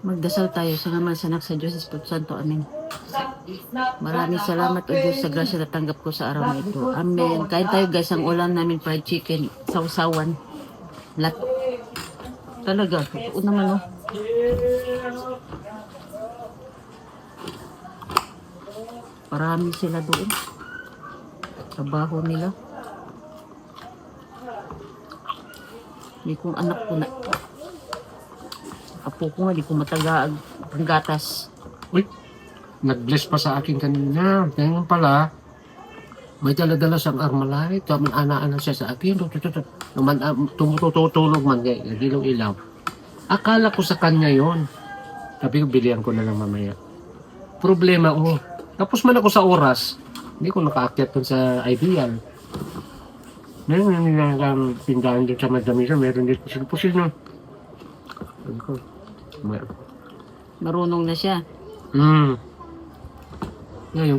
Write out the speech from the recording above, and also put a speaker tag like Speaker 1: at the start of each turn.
Speaker 1: Magdasal tayo sa ngalan sa anak sa Diyos Espiritu Santo. Amen. Maraming salamat o Diyos sa grasya na tanggap ko sa araw na ito. Amen. Kain tayo guys, ang ulam namin fried chicken, sausawan. Lahat. Talaga, totoo naman oh. Marami sila doon. Trabaho nila. Hindi kong anak ko na. Apo ko nga, di ko matagaag ang gatas.
Speaker 2: Uy, nag-bless pa sa akin kanina. Ngayon pala, may dala-dala siyang Armalite. Ana-ana siya sa akin. Tumututulog man. Ilaw-ilaw. Akala ko sa kanya yon. Sabi ko, bilihan ko na lang mamaya. Problema, tapos man ako sa oras, hindi ko nakaakyat dun sa Ideal. Meron nilang tindahan dun sa Madamisa. Meron dito sa pusil na. Sabi ko,
Speaker 1: Marunong na siya.
Speaker 2: Yung